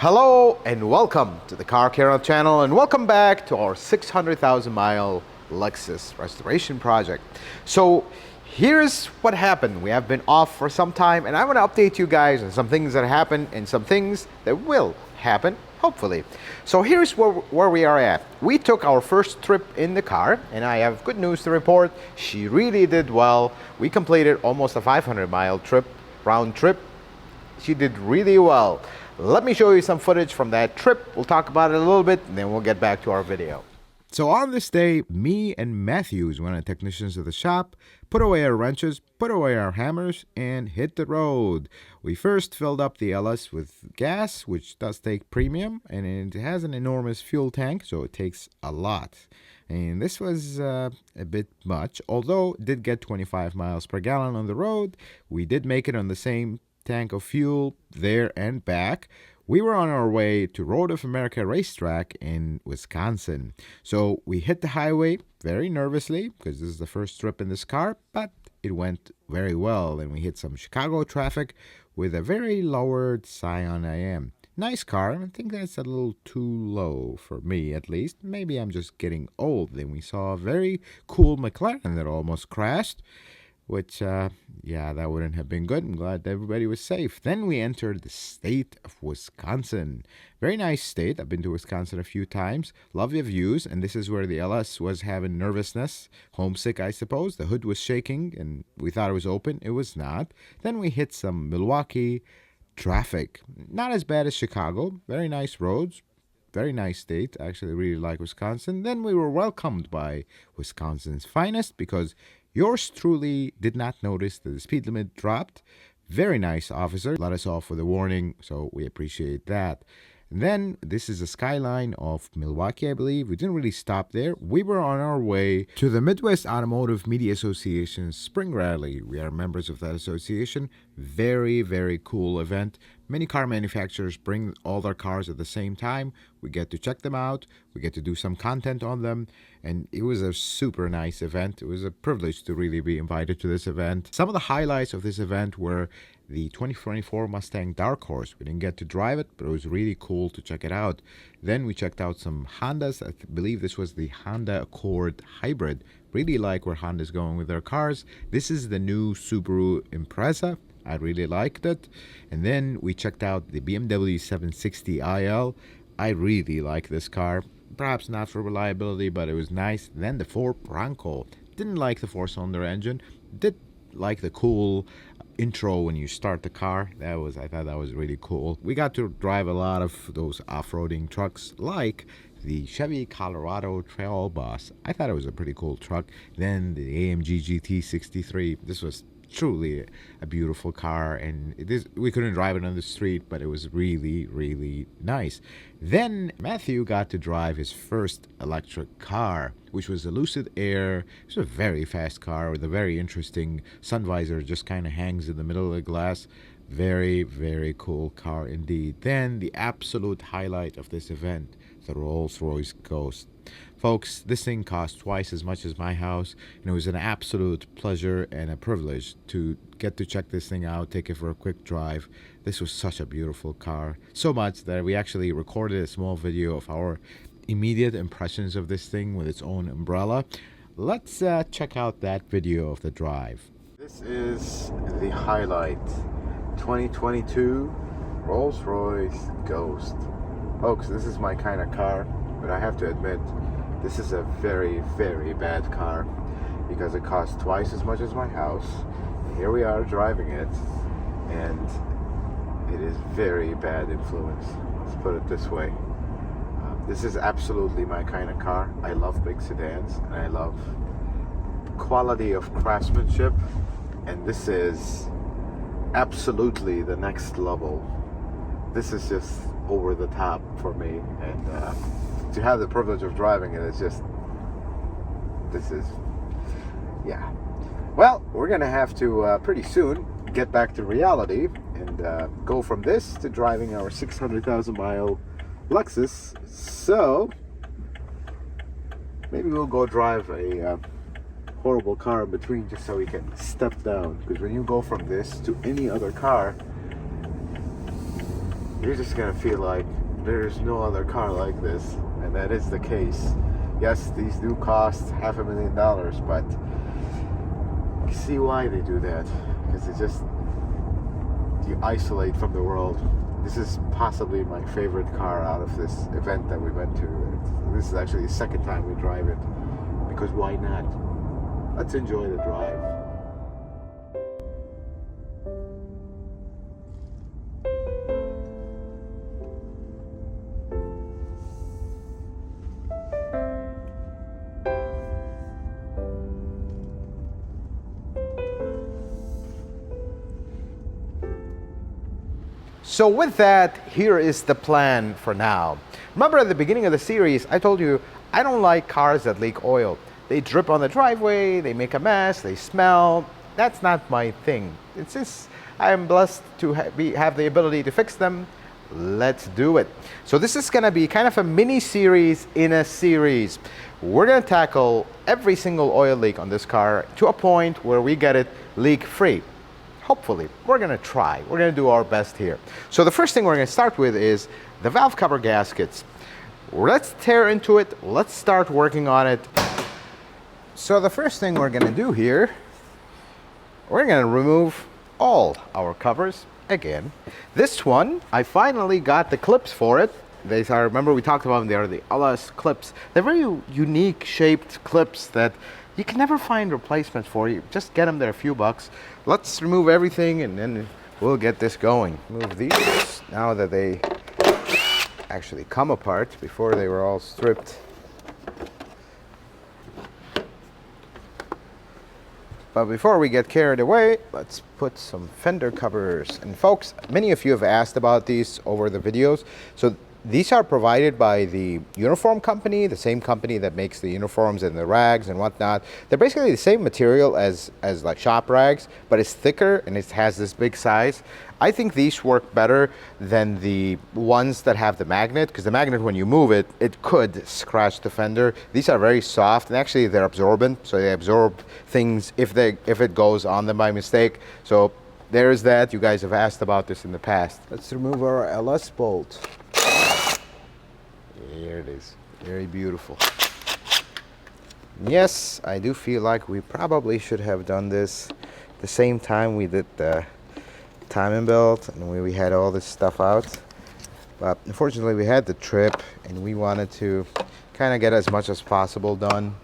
Hello and welcome to the Car Care channel, and welcome back to our 600,000 mile Lexus restoration project. So here's what happened. We have been off for some time, and I want to update you guys on some things that happened and some things that will happen, hopefully. So here's where we are at. We took our first trip in the car, and I have good news to report. She really did well. We completed almost a 500-mile trip, round trip. She did really well. Let me show you some footage from that trip. We'll talk about it a little bit, and then we'll get back to our video. So on this day, me and Matthews, one of the technicians of the shop, put away our wrenches, put away our hammers, and hit the road. We first filled up the LS with gas, which does take premium, and it has an enormous fuel tank, so it takes a lot. And this was a bit much, although it did get 25 miles per gallon on the road. We did make it on the same tank of fuel there and back. We were on our way to Road of America racetrack in Wisconsin. So we hit the highway very nervously because this is the first trip in this car, but it went very well, and we hit some Chicago traffic with a very lowered Scion IM. Nice car. I think that's a little too low for me, at least. Maybe I'm just getting old. Then we saw a very cool McLaren that almost crashed, which, yeah, that wouldn't have been good. I'm glad everybody was safe. Then we entered the state of Wisconsin. Very nice state. I've been to Wisconsin a few times. Love the views, and this is where the LS was having nervousness. Homesick, I suppose. The hood was shaking, and we thought it was open. It was not. Then we hit some Milwaukee traffic. Not as bad as Chicago. Very nice roads. Very nice state. I actually really like Wisconsin. Then we were welcomed by Wisconsin's finest because yours truly did not notice that the speed limit dropped. Very nice officer. Let us off with a warning, so we appreciate that. And then this is a skyline of Milwaukee, I believe. We didn't really stop there. We were on our way to the Midwest Automotive Media Association's Spring Rally. We are members of that association. Very, very cool event. Many car manufacturers bring all their cars at the same time. We get to check them out. We get to do some content on them. And it was a super nice event. It was a privilege to really be invited to this event. Some of the highlights of this event were the 2024 Mustang Dark Horse. We didn't get to drive it, but it was really cool to check it out. Then we checked out some Hondas. I believe this was the Honda Accord Hybrid. Really like where Honda's going with their cars. This is the new Subaru Impreza. I really liked it. And then we checked out the BMW 760 IL. I really like this car. Perhaps not for reliability, but it was nice. Then the Ford Bronco. Didn't like the four-cylinder engine. Did like the cool intro when you start the car. I thought that was really cool. We got to drive a lot of those off-roading trucks, like the Chevy Colorado Trail Boss. I thought it was a pretty cool truck. Then the AMG GT63. This was truly a beautiful car, and we couldn't drive it on the street, but it was really, really nice. Then Matthew got to drive his first electric car, which was a Lucid Air. It was a very fast car with a very interesting sun visor, just kind of hangs in the middle of the glass. Very, very cool car indeed. Then the absolute highlight of this event, the Rolls-Royce Ghost. Folks, this thing cost twice as much as my house, and it was an absolute pleasure and a privilege to get to check this thing out, take it for a quick drive. This was such a beautiful car, so much that we actually recorded a small video of our immediate impressions of this thing with its own umbrella. Let's check out that video of the drive. This is the highlight, 2022 Rolls-Royce Ghost. Folks, this is my kind of car, but I have to admit, this is a very, very bad car because it costs twice as much as my house. Here we are driving it, and it is very bad influence. Let's put it this way. This is absolutely my kind of car. I love big sedans, and I love quality of craftsmanship, and this is absolutely the next level. This is just over the top for me, and to have the privilege of driving it is just, yeah. Well, we're gonna have to pretty soon get back to reality and go from this to driving our 600,000 mile Lexus. So maybe we'll go drive a horrible car in between just so we can step down, because when you go from this to any other car, you're just gonna feel like there's no other car like this, and that is the case. Yes, these do cost $500,000, but you see why they do that, because it's just, you isolate from the world. This is possibly my favorite car out of this event that we went to. This is actually the second time we drive it, because why not? Let's enjoy the drive. So with that, here is the plan for now. Remember at the beginning of the series, I told you I don't like cars that leak oil. They drip on the driveway, they make a mess, they smell. That's not my thing. It's just, I am blessed to have the ability to fix them. Let's do it. So this is gonna be kind of a mini series in a series. We're gonna tackle every single oil leak on this car to a point where we get it leak free. Hopefully, we're gonna try. We're gonna do our best here. So the first thing we're gonna start with is the valve cover gaskets. Let's tear into it. Let's start working on it. So the first thing we're gonna do here, we're gonna remove all our covers again. This one, I finally got the clips for it. These are, remember we talked about them, they are the LS clips. They're very unique shaped clips that you can never find replacements for. You just get them, they're a few bucks. Let's remove everything and then we'll get this going. Move these now that they actually come apart. Before they were all stripped. But before we get carried away, let's put some fender covers. And folks, many of you have asked about these over the videos. So these are provided by the uniform company, the same company that makes the uniforms and the rags and whatnot. They're basically the same material as like shop rags, but it's thicker and it has this big size. I think these work better than the ones that have the magnet, because the magnet, when you move it, it could scratch the fender. These are very soft and actually they're absorbent, so they absorb things if it goes on them by mistake. So there's that. You guys have asked about this in the past. Let's remove our LS bolt. Here it is. Very beautiful. Yes, I do feel like we probably should have done this the same time we did the timing belt and we had all this stuff out. But unfortunately we had the trip and we wanted to kind of get as much as possible done.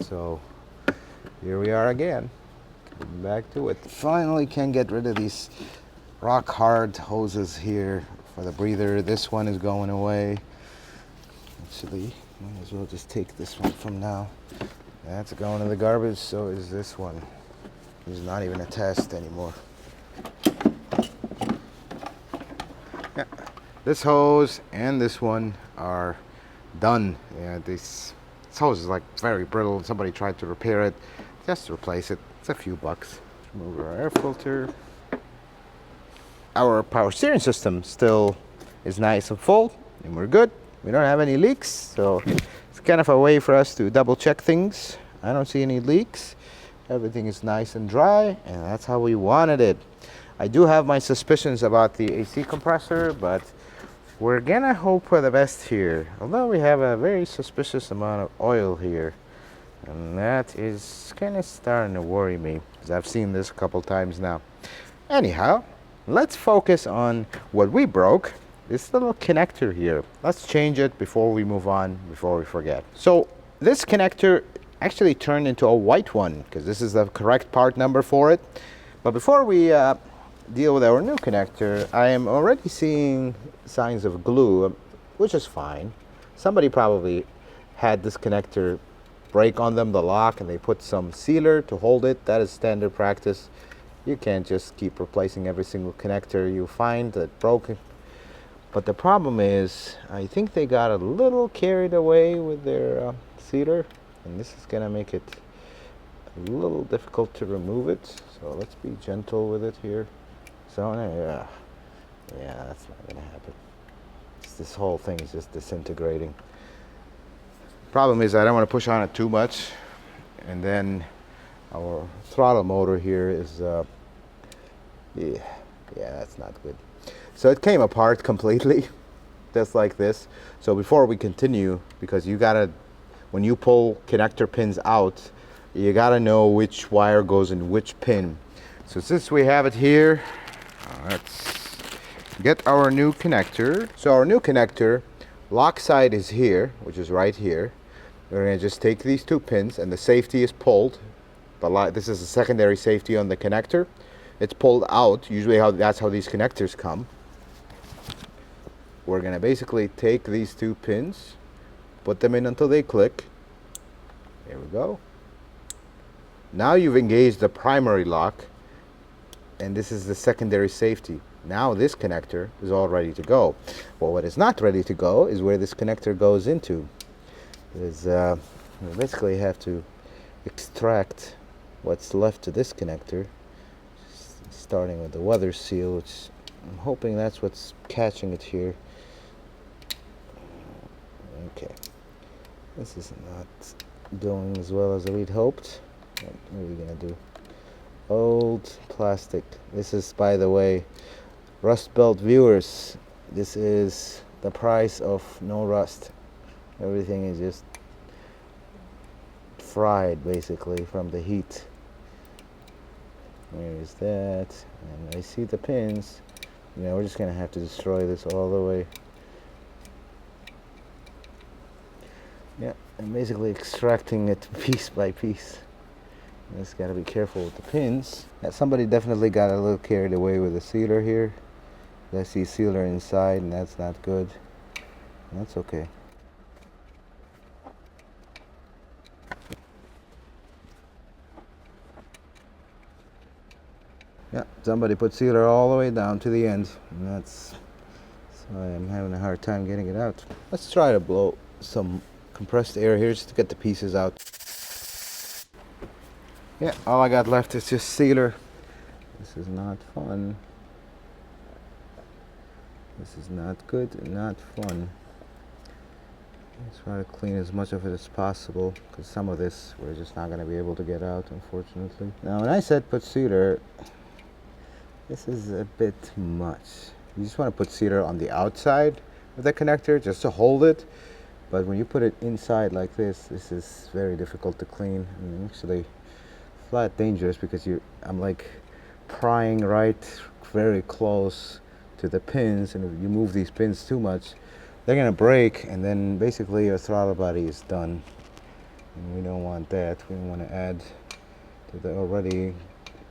So here we are again. Coming back to it. Finally can get rid of these rock hard hoses here for the breather. This one is going away. Actually, might as well just take this one from now. That's going in the garbage, so is this one. It's not even a test anymore. Yeah, this hose and this one are done. Yeah, this hose is like very brittle. Somebody tried to repair it. Just replace it. It's a few bucks. Remove our air filter. Our power steering system still is nice and full, and we're good. We don't have any leaks, so it's kind of a way for us to double check things. I don't see any leaks. Everything is nice and dry, and that's how we wanted it. I do have my suspicions about the AC compressor, but we're gonna hope for the best here. Although we have a very suspicious amount of oil here, and that is kind of starting to worry me, because I've seen this a couple times now. Anyhow, let's focus on what we broke. This little connector here. Let's change it before we move on, before we forget. So this connector actually turned into a white one, because this is the correct part number for it. But before we deal with our new connector, I am already seeing signs of glue, which is fine. Somebody probably had this connector break on them, the lock, and they put some sealer to hold it. That is standard practice. You can't just keep replacing every single connector you find that broke. But the problem is, I think they got a little carried away with their sealer, and this is gonna make it a little difficult to remove it. So let's be gentle with it here. So yeah, that's not gonna happen. This whole thing is just disintegrating. Problem is, I don't want to push on it too much, and then our throttle motor here is yeah, that's not good. So it came apart completely, just like this. So before we continue, because you gotta, when you pull connector pins out, you gotta know which wire goes in which pin. So since we have it here, let's get our new connector. So our new connector, lock side is here, which is right here. We're gonna just take these two pins, and the safety is pulled. This is a secondary safety on the connector. It's pulled out. Usually that's how these connectors come. We're gonna basically take these two pins, put them in until they click. There we go. Now you've engaged the primary lock, and this is the secondary safety. Now this connector is all ready to go. Well, what is not ready to go is where this connector goes into. We basically have to extract what's left to this connector, starting with the weather seal, which I'm hoping that's what's catching it here. Okay, this is not going as well as we'd hoped. What are we gonna do? Old plastic. This is, by the way, Rust Belt viewers, this is the price of no rust. Everything is just fried basically from the heat. Where is that? And I see the pins. You know, we're just gonna have to destroy this all the way. Yeah, I'm basically extracting it piece by piece. Just gotta be careful with the pins. Yeah, somebody definitely got a little carried away with the sealer here. I see sealer inside, and that's not good. That's okay. Yeah, somebody put sealer all the way down to the end, and that's why I'm having a hard time getting it out. Let's try to blow some compressed air here just to get the pieces out. Yeah, all I got left is just sealer. This is not fun. This is not good and not fun. Let's try to clean as much of it as possible, because some of this we're just not going to be able to get out, unfortunately. Now, when I said put sealer, this is a bit much. You just want to put sealer on the outside of the connector just to hold it. But when you put it inside like this is very difficult to clean. And actually, flat dangerous, because I'm like prying right very close to the pins, and if you move these pins too much, they're gonna break, and then basically your throttle body is done. And we don't want that. We don't want to add to the already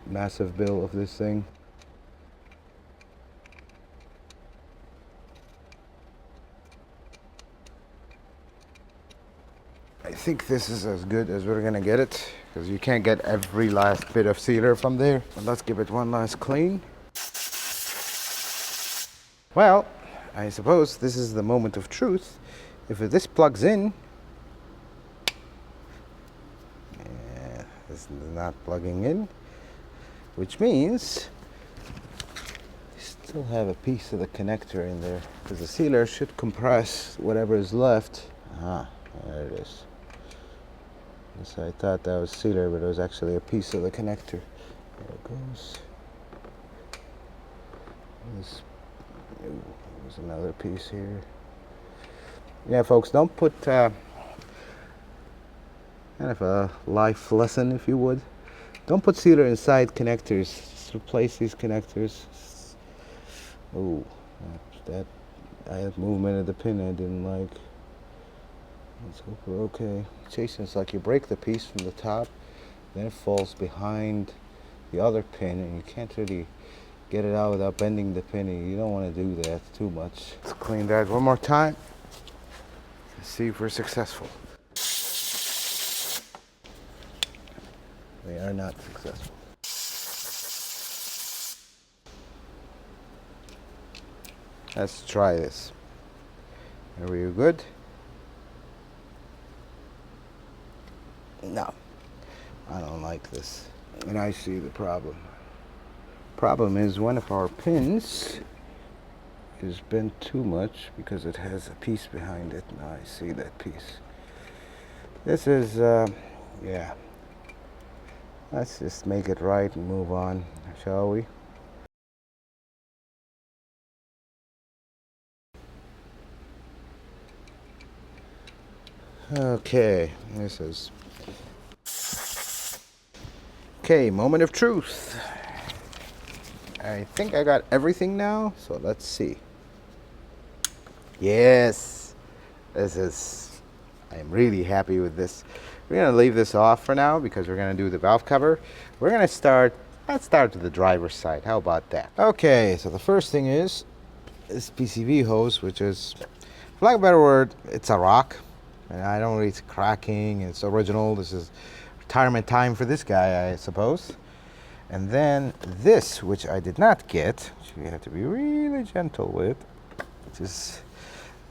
massive bill of this thing. I think this is as good as we're gonna get it, because you can't get every last bit of sealer from there. But let's give it one last clean. Well, I suppose this is the moment of truth. If this plugs in, yeah, this is not plugging in, which means you still have a piece of the connector in there, because the sealer should compress whatever is left. Ah, there it is. So I thought that was sealer, but it was actually a piece of the connector. There it goes. There's another piece here. Yeah, folks, don't put kind of a life lesson, if you would. Don't put sealer inside connectors. Just replace these connectors. Oh, that I had movement of the pin I didn't like. Let's hope we're okay. Jason, it's like you break the piece from the top, then it falls behind the other pin, and you can't really get it out without bending the pin. You don't want to do that too much. Let's clean that one more time. Let's see if we're successful. We are not successful. Let's try this. Are we good? No, I don't like this. And I see the problem. Problem is one of our pins is bent too much because it has a piece behind it. Now I see that piece. This is, yeah. Let's just make it right and move on, shall we? Okay, this is... Okay, moment of truth. I think I got everything now, so let's see. Yes, I'm really happy with this. We're gonna leave this off for now because we're gonna do the valve cover. We're gonna start, let's start with the driver's side. How about that? Okay, so the first thing is this PCV hose, which is, for lack of a better word, it's a rock. And I don't really, it's cracking, it's original. This is retirement time for this guy, I suppose. And then this, which I did not get, which we have to be really gentle with, which is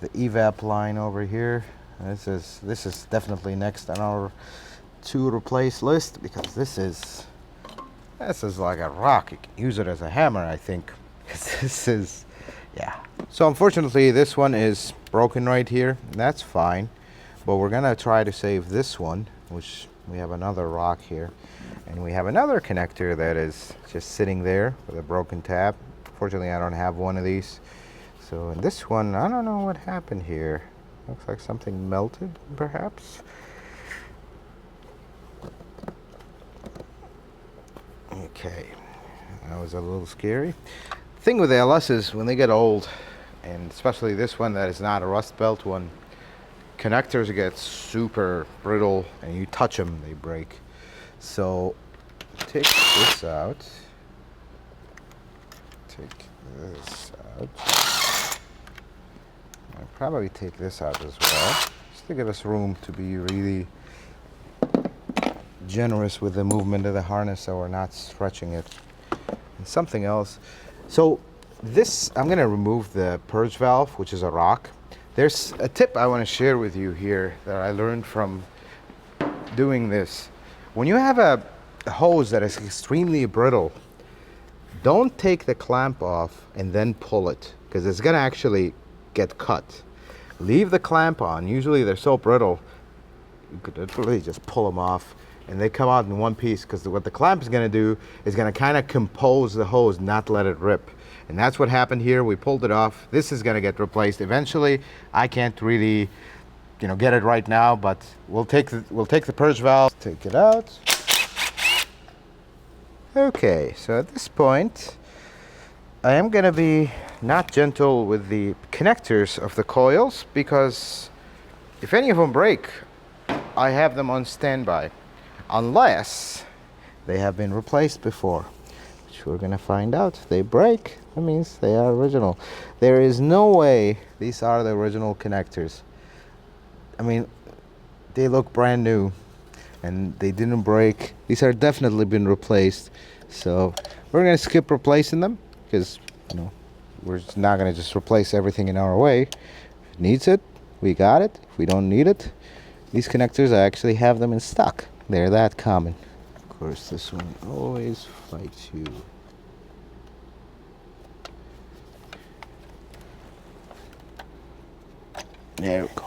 the evap line over here. This is definitely next on our to replace list because this is like a rock. You can use it as a hammer, I think. This is, yeah. So unfortunately, this one is broken right here. That's fine, but we're gonna try to save this one, which we have another rock here, and we have another connector that is just sitting there with a broken tab. Fortunately, I don't have one of these. So in this one, I don't know what happened here. Looks like something melted, perhaps. Okay, that was a little scary. The thing with the LSs, when they get old, and especially this one that is not a rust belt one, connectors get super brittle, and you touch them, they break. So take this out. Take this out. I'll probably take this out as well, just to give us room to be really generous with the movement of the harness so we're not stretching it. And something else. So this, I'm going to remove the purge valve, which is a rock. There's a tip I want to share with you here that I learned from doing this. When you have a hose that is extremely brittle, don't take the clamp off and then pull it, because it's going to actually get cut. Leave the clamp on. Usually they're so brittle, you could literally just pull them off and they come out in one piece, because what the clamp is going to do is going to kind of compose the hose, not let it rip. And that's what happened here. We pulled it off. This is going to get replaced eventually. I can't really, get it right now, but we'll take the purge valve, take it out. Okay, so at this point, I am going to be not gentle with the connectors of the coils, because if any of them break, I have them on standby, unless they have been replaced before, which we're going to find out. If they break, that means they are original. There is no way these are the original connectors. I mean, they look brand new and they didn't break. These are definitely been replaced. So we're going to skip replacing them, because we're just not going to just replace everything in our way. If it needs it, we got it. If we don't need it, these connectors, I actually have them in stock. They're that common. Of course, this one always fights you. There we go.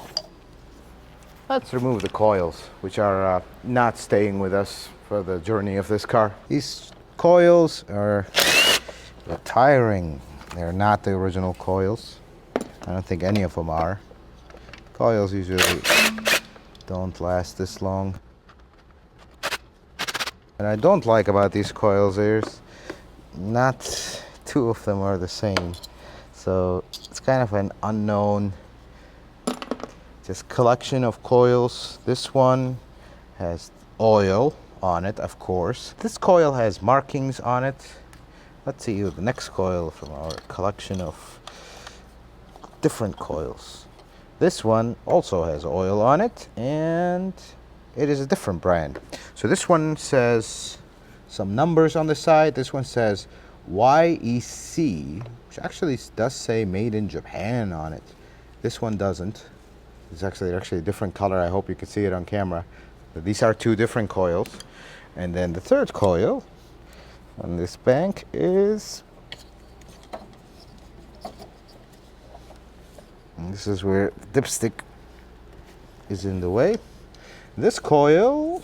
Let's remove the coils, which are not staying with us for the journey of this car. These coils are tiring. They're not the original coils. I don't think any of them are. Coils usually don't last this long. And I don't like about these coils is not two of them are the same. So it's kind of an unknown just collection of coils. This one has oil on it, of course. This coil has markings on it. Let's see the next coil from our collection of different coils. This one also has oil on it, and it is a different brand. So this one says some numbers on the side. This one says YEC, which actually does say made in Japan on it. This one doesn't. It's actually a different color. I hope you can see it on camera. But these are two different coils. And then the third coil on this bank is, and this is where the dipstick is in the way. This coil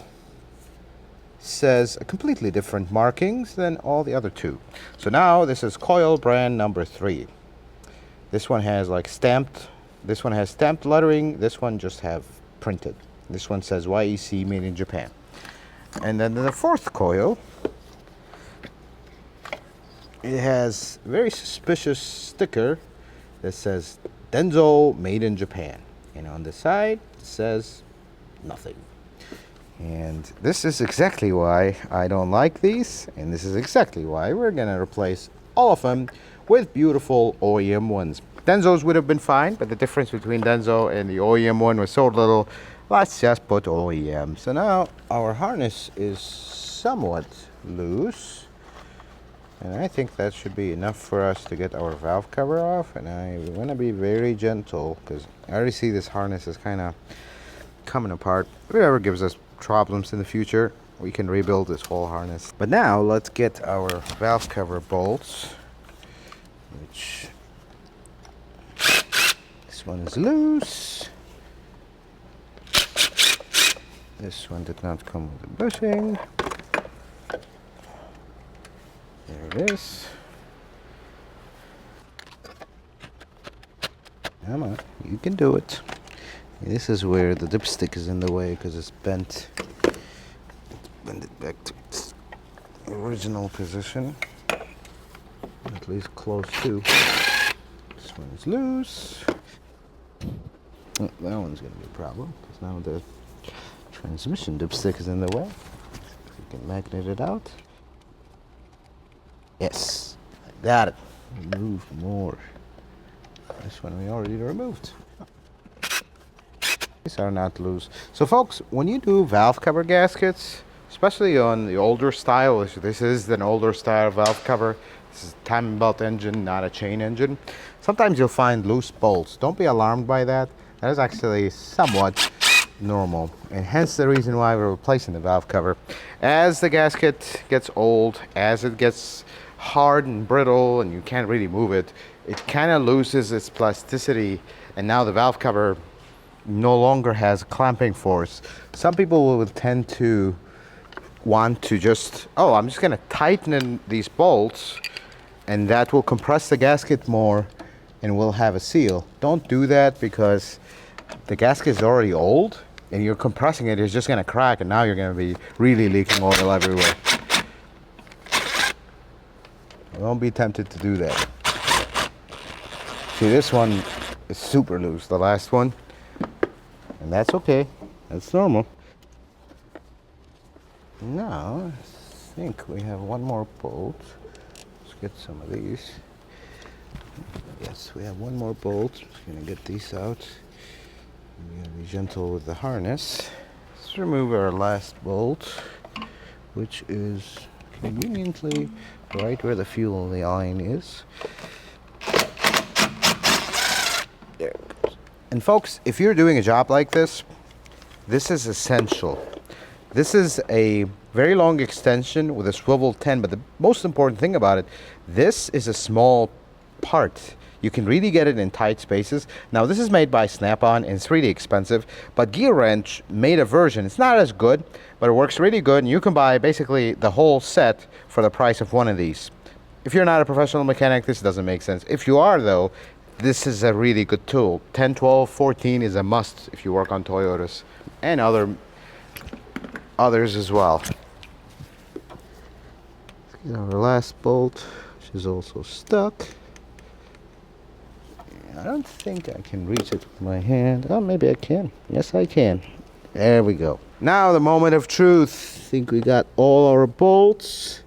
says a completely different markings than all the other two. So now this is coil brand number 3. This one has like stamped, this one has stamped lettering, this one just have printed. This one says YEC made in Japan. And then the fourth coil, it has a very suspicious sticker that says Denso made in Japan. And on the side it says nothing. And this is exactly why I don't like these, and this is exactly why we're gonna replace all of them with beautiful OEM ones. Densos would have been fine, but the difference between Denso and the OEM one was so little. Let's just put OEM. So now our harness is somewhat loose, and I think that should be enough for us to get our valve cover off. And I want to be very gentle because I already see this harness is kind of coming apart. If it ever gives us problems in the future, we can rebuild this whole harness. But now let's get our valve cover bolts, which this one is loose. This one did not come with the bushing. There it is. Come on, you can do it. This is where the dipstick is in the way because it's bent. Let's bend it back to its original position, at least close to. This one is loose. Oh, that one's going to be a problem because now the transmission dipstick is in the way. You can magnet it out. Yes, I got it. Remove more. This one we already removed. These are not loose. So folks, when you do valve cover gaskets, especially on the older style, this is an older style valve cover. This is a timing belt engine, not a chain engine. Sometimes you'll find loose bolts. Don't be alarmed by that. That is actually somewhat normal, and hence the reason why we're replacing the valve cover. As the gasket gets old, as it gets hard and brittle and you can't really move it, it kind of loses its plasticity, and now the valve cover no longer has clamping force. Some people will tend to want to just, oh, I'm just going to tighten in these bolts and that will compress the gasket more and we'll have a seal. Don't do that because the gasket is already old and you're compressing it, it's just going to crack, and now you're going to be really leaking oil everywhere. Don't be tempted to do that. See, this one is super loose, the last one. And that's okay. That's normal. Now, I think we have one more bolt. Let's get some of these. Yes, we have one more bolt. Just gonna get these out. I'm gonna be gentle with the harness. Let's remove our last bolt, which is conveniently right where the fuel line is. There it goes. And folks, if you're doing a job like this, this is essential. This is a very long extension with a swivel 10, but the most important thing about it, this is a small part. You can really get it in tight spaces. Now this is made by Snap-on and it's really expensive, but Gear Wrench made a version. It's not as good, but it works really good, and you can buy basically the whole set for the price of one of these. If you're not a professional mechanic, this doesn't make sense. If you are though, this is a really good tool. 10, 12, 14 is a must if you work on Toyotas and others as well. Let's get our last bolt, which is also stuck. I don't think I can reach it with my hand. Oh, maybe I can. Yes, I can. There we go. Now the moment of truth. I think we got all our bolts.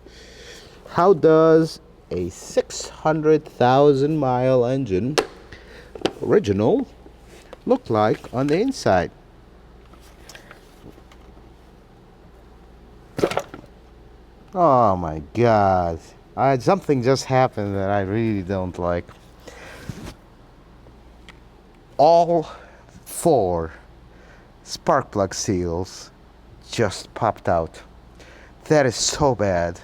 How does a 600,000 mile engine, original, look like on the inside? Oh my God. Something just happened that I really don't like. All 4 spark plug seals just popped out. That is so bad.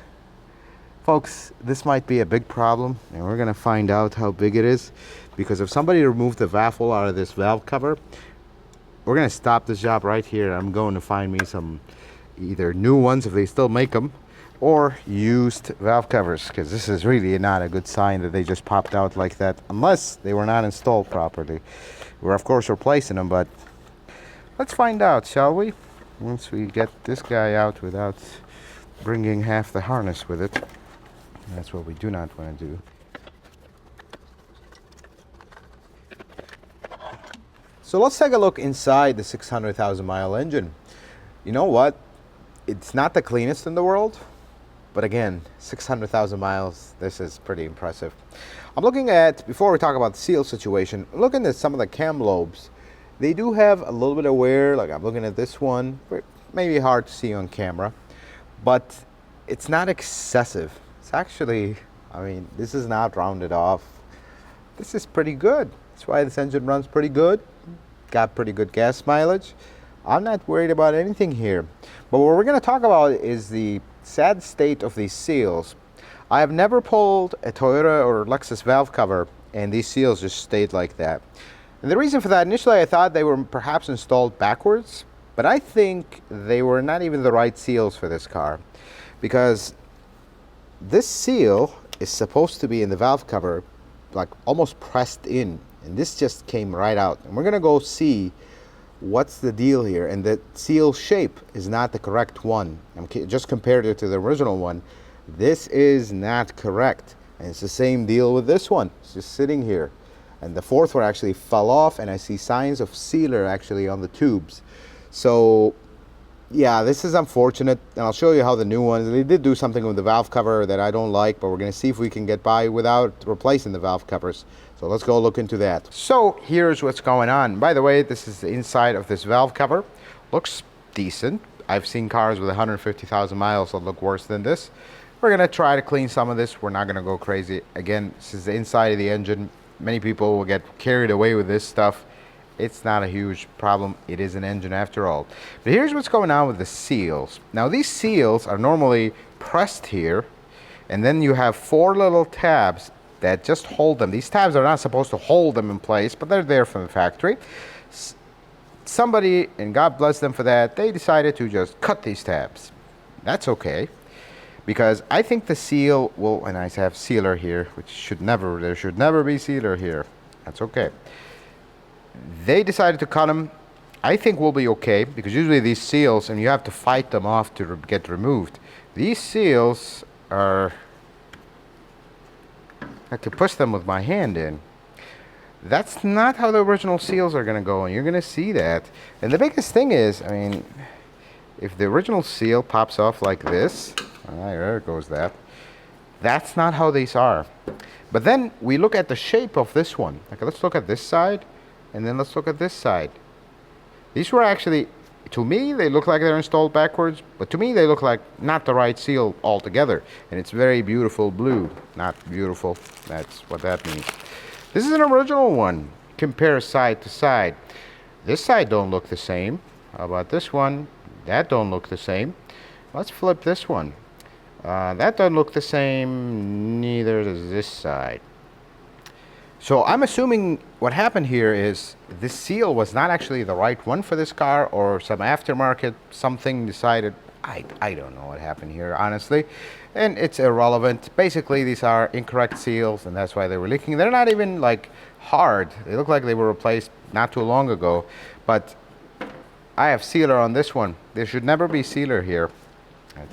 Folks, this might be a big problem, and we're gonna find out how big it is, because if somebody removed the baffle out of this valve cover, we're gonna stop this job right here. I'm going to find me some either new ones if they still make them, or used valve covers, because this is really not a good sign that they just popped out like that, unless they were not installed properly. We're of course replacing them, but Let's find out, shall we? Once we get this guy out without bringing half the harness with it. That's what we do not want to do. So let's take a look inside the 600,000 mile engine. You know what? It's not the cleanest in the world, but again, 600,000 miles, this is pretty impressive. I'm looking at, before we talk about the seal situation, I'm looking at some of the cam lobes. They do have a little bit of wear, like I'm looking at this one, maybe hard to see on camera, but it's not excessive. It's actually, I mean, this is not rounded off. This is pretty good. That's why this engine runs pretty good. Got pretty good gas mileage. I'm not worried about anything here. But what we're going to talk about is the sad state of these seals. I have never pulled a Toyota or Lexus valve cover and these seals just stayed like that. And the reason for that, initially I thought they were perhaps installed backwards, but I think they were not even the right seals for this car, because this seal is supposed to be in the valve cover like almost pressed in, and this just came right out. And we're going to go see what's the deal here, and the seal shape is not the correct one. I'm just compared it to the original one. This is not correct, and it's the same deal with this one. It's just sitting here, and the fourth one actually fell off, and I see signs of sealer actually on the tubes. So yeah, this is unfortunate, and I'll show you how the new ones, they did do something with the valve cover that I don't like, but we're going to see if we can get by without replacing the valve covers. So let's go look into that. So here's what's going on. By the way, this is the inside of this valve cover. Looks decent. I've seen cars with 150,000 miles that look worse than this. We're going to try to clean some of this. We're not going to go crazy. Again, this is the inside of the engine. Many people will get carried away with this stuff. It's not a huge problem. It is an engine after all. But here's what's going on with the seals. Now these seals are normally pressed here, and then you have 4 little tabs that just hold them. These tabs are not supposed to hold them in place, but they're there from the factory. Somebody, and God bless them for that, they decided to just cut these tabs. That's okay, because I think the seal will, and I have sealer here, which should never, there should never be sealer here. That's okay. They decided to cut them. I think we'll be okay, because usually these seals, and you have to fight them off to get removed. These seals are, I have to push them with my hand in. That's not how the original seals are going to go, and you're going to see that. And the biggest thing is, I mean, if the original seal pops off like this, there goes that. That's not how these are. But then we look at the shape of this one. Okay, let's look at this side, and then let's look at this side. These were actually, to me, they look like they're installed backwards, but to me they look like not the right seal altogether. And it's very beautiful blue. Not beautiful, that's what that means. This is an original one. Compare side to side. This side don't look the same. How about this one? That don't look the same. Let's flip this one. That doesn't look the same, neither does this side. So I'm assuming what happened here is this seal was not actually the right one for this car, or some aftermarket something decided. I don't know what happened here, honestly, and it's irrelevant. Basically, these are incorrect seals, and that's why they were leaking. They're not even like hard. They look like they were replaced not too long ago, but I have sealer on this one. There should never be sealer here. And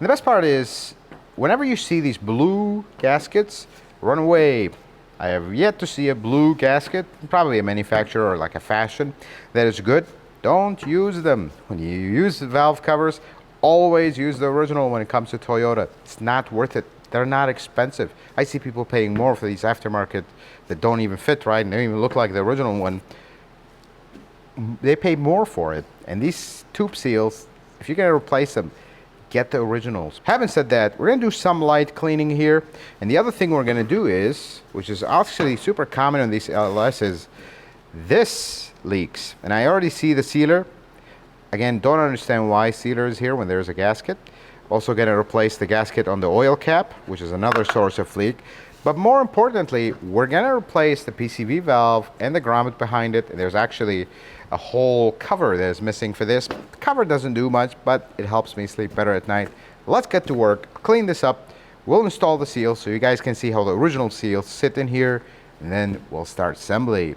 the best part is, whenever you see these blue gaskets, run away. I have yet to see a blue gasket, probably a manufacturer or like a fashion, that is good. Don't use them. When you use the valve covers, always use the original when it comes to Toyota. It's not worth it. They're not expensive. I see people paying more for these aftermarket that don't even fit right, and they don't even look like the original one. They pay more for it. And these tube seals, if you're going to replace them, get the originals. Having said that, we're going to do some light cleaning here. And the other thing we're going to do is, which is actually super common on these LS, is this leaks. And I already see the sealer. Again, don't understand why sealer is here when there's a gasket. Also going to replace the gasket on the oil cap, which is another source of leak. But more importantly, we're going to replace the PCV valve and the grommet behind it. There's actually a whole cover that is missing for this. The cover doesn't do much, but it helps me sleep better at night. Let's get to work, clean this up. We'll install the seals so you guys can see how the original seals sit in here, and then we'll start assembly.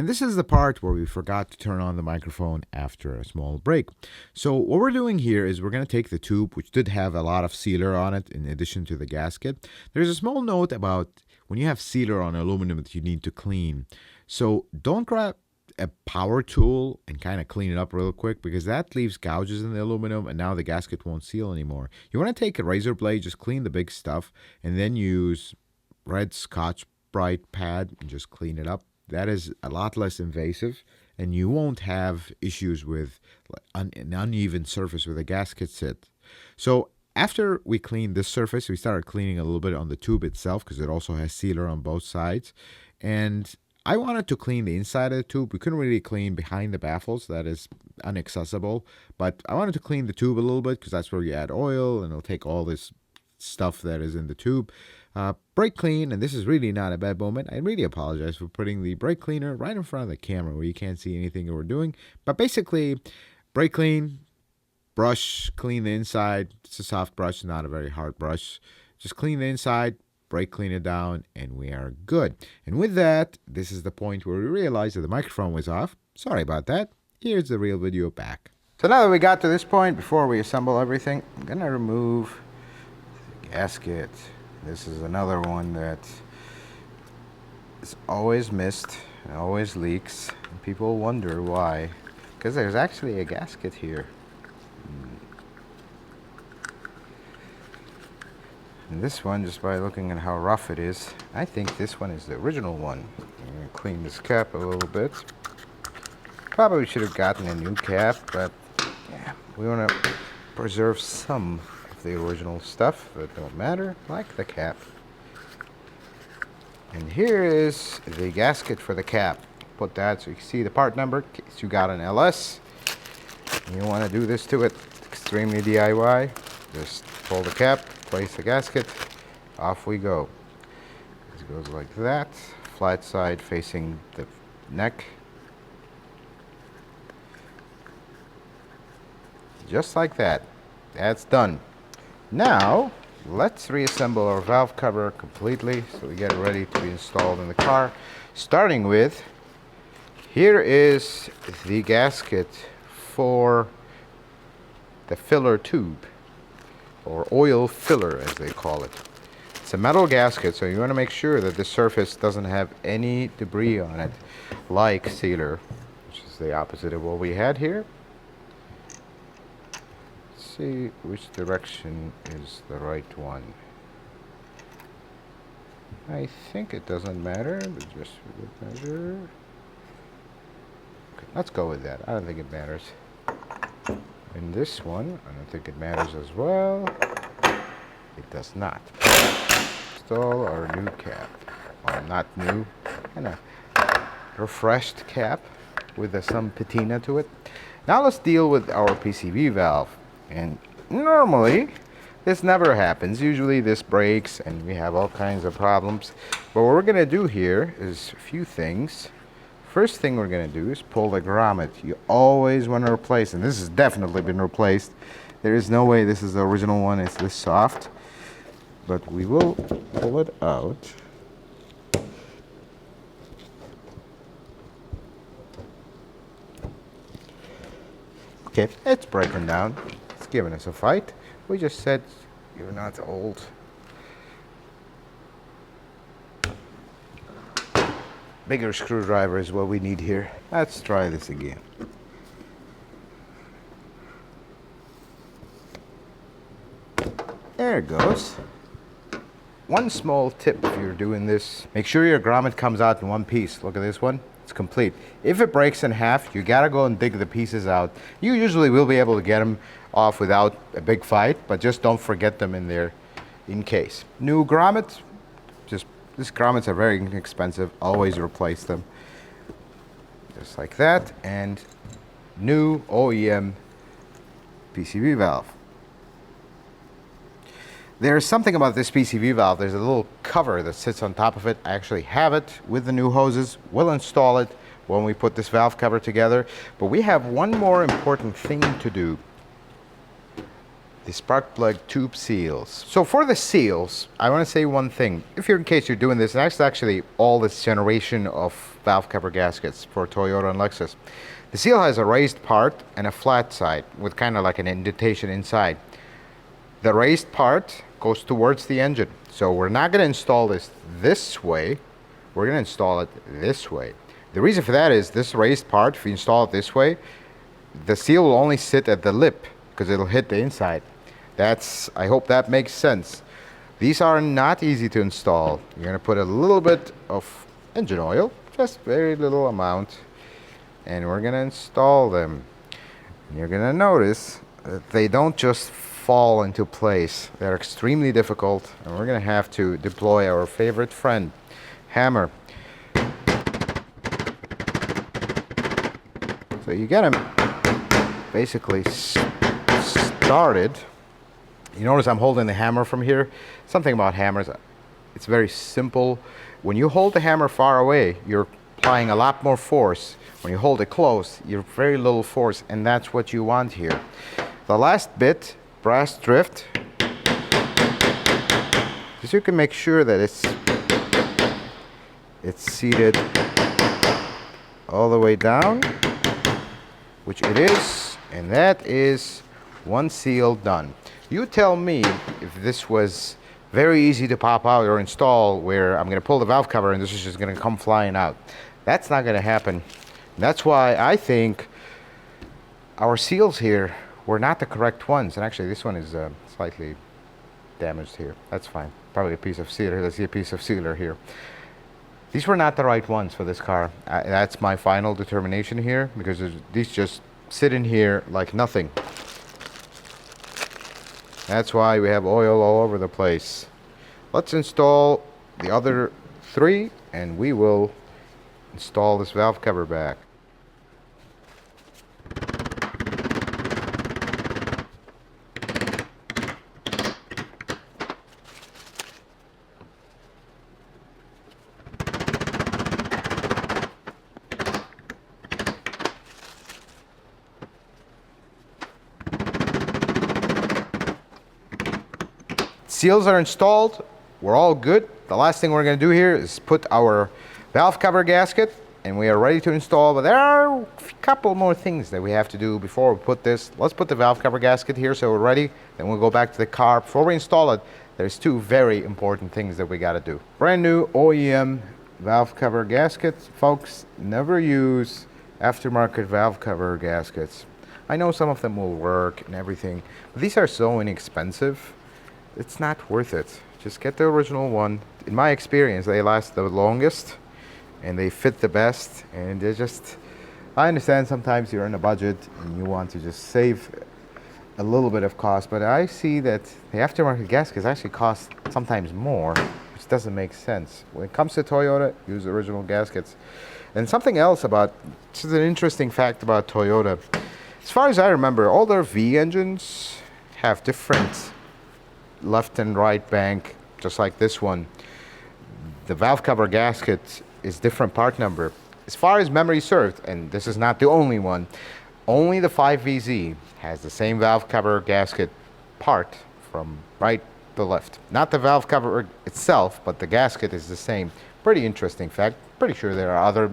And this is the part where we forgot to turn on the microphone after a small break. So what we're doing here is we're going to take the tube, which did have a lot of sealer on it in addition to the gasket. There's a small note about when you have sealer on aluminum that you need to clean. So don't grab a power tool and kind of clean it up real quick, because that leaves gouges in the aluminum and now the gasket won't seal anymore. You want to take a razor blade, just clean the big stuff, and then use red Scotch-Brite pad and just clean it up. That is a lot less invasive, and you won't have issues with an uneven surface where the gasket sits. So after we cleaned this surface, we started cleaning a little bit on the tube itself, because it also has sealer on both sides. And I wanted to clean the inside of the tube. We couldn't really clean behind the baffles. That is inaccessible. But I wanted to clean the tube a little bit, because that's where you add oil, and it'll take all this stuff that is in the tube. Brake clean, and this is really not a bad moment. I really apologize for putting the brake cleaner right in front of the camera where you can't see anything that we're doing. But basically, brake clean, brush, clean the inside. It's a soft brush, not a very hard brush. Just clean the inside, brake clean it down, and we are good. And with that, this is the point where we realized that the microphone was off. Sorry about that. Here's the real video back. So now that we got to this point, before we assemble everything, I'm going to remove the gasket. This is another one that is always missed and always leaks. And people wonder why. Because there's actually a gasket here. And this one, just by looking at how rough it is, I think this one is the original one. I'm going to clean this cap a little bit. Probably should have gotten a new cap, but yeah, we want to preserve some the original stuff that don't matter, like the cap. And here is the gasket for the cap. Put that so you can see the part number in case you got an LS. You want to do this to it, extremely DIY. Just pull the cap, place the gasket, off we go. It goes like that, flat side facing the neck. Just like that. That's done. Now, let's reassemble our valve cover completely so we get it ready to be installed in the car. Starting with, here is the gasket for the filler tube, or oil filler as they call it. It's a metal gasket, so you want to make sure that the surface doesn't have any debris on it, like sealer, which is the opposite of what we had here. See which direction is the right one. I think it doesn't matter, but just for good measure. Okay, let's go with that. I don't think it matters. And this one, I don't think it matters as well. It does not. Install our new cap. Well, not new, kind of refreshed cap with some patina to it. Now let's deal with our PCV valve. And normally this never happens. Usually this breaks and we have all kinds of problems. But what we're going to do here is a few things. First thing we're going to do is pull the grommet. You always want to replace, and this has definitely been replaced. There is no way this is the original one. It's this soft. But we will pull it out. Okay, it's breaking down. It's giving us a fight. We just said you're not old. Bigger screwdriver is what we need here. Let's try this again. There it goes. One small tip if you're doing this, make sure your grommet comes out in one piece. Look at this one. It's complete. If it breaks in half, you gotta go and dig the pieces out. You usually will be able to get them off without a big fight, but just don't forget them in there in case. New grommets, these grommets are very inexpensive. Always replace them. Just like that. And new OEM PCV valve. There's something about this PCV valve. There's a little cover that sits on top of it. I actually have it with the new hoses. We'll install it when we put this valve cover together. But we have one more important thing to do. The spark plug tube seals. So for the seals, I want to say one thing. If you're in case you're doing this, and that's actually all this generation of valve cover gaskets for Toyota and Lexus. The seal has a raised part and a flat side with kind of like an indentation inside. The raised part goes towards the engine. So we're not going to install this way. We're going to install it this way. The reason for that is this raised part, if you install it this way, the seal will only sit at the lip because it'll hit the inside. I hope that makes sense. These are not easy to install. You're going to put a little bit of engine oil, just very little amount, and we're going to install them. And you're going to notice that they don't just fall into place. They're extremely difficult, and we're going to have to deploy our favorite friend, hammer. So you get them basically started. You notice I'm holding the hammer from here. Something about hammers, it's very simple. When you hold the hammer far away, you're applying a lot more force. When you hold it close, you're very little force, and that's what you want here. The last bit, brass drift, just you can make sure that it's seated all the way down, which it is, and that is one seal done. You tell me if this was very easy to pop out or install, where I'm going to pull the valve cover and this is just going to come flying out. That's not going to happen. That's why I think our seals here were not the correct ones. And actually this one is slightly damaged here. That's fine. Probably a piece of sealer. Let's see a piece of sealer here. These were not the right ones for this car. That's my final determination here, because these just sit in here like nothing. That's why we have oil all over the place. Let's install the other three and we will install this valve cover back. Seals are installed. We're all good. The last thing we're going to do here is put our valve cover gasket, and we are ready to install. But there are a couple more things that we have to do before we put this. Let's put the valve cover gasket here so we're ready. Then we'll go back to the car. Before we install it, there's two very important things that we got to do. Brand new OEM valve cover gaskets. Folks, never use aftermarket valve cover gaskets. I know some of them will work and everything, but these are so inexpensive. It's not worth it. Just get the original one. In my experience, they last the longest and they fit the best, and they're just, I understand sometimes you're in a budget and you want to just save a little bit of cost, but I see that the aftermarket gaskets actually cost sometimes more, which doesn't make sense. When it comes to Toyota, use original gaskets. And something else about, this is an interesting fact about Toyota. As far as I remember, all their V engines have different left and right bank, just like this one. The valve cover gasket is different part number. As far as memory served, and this is not the only one, only the 5VZ has the same valve cover gasket part from right to left. Not the valve cover itself, but the gasket is the same. Pretty interesting fact. Pretty sure there are other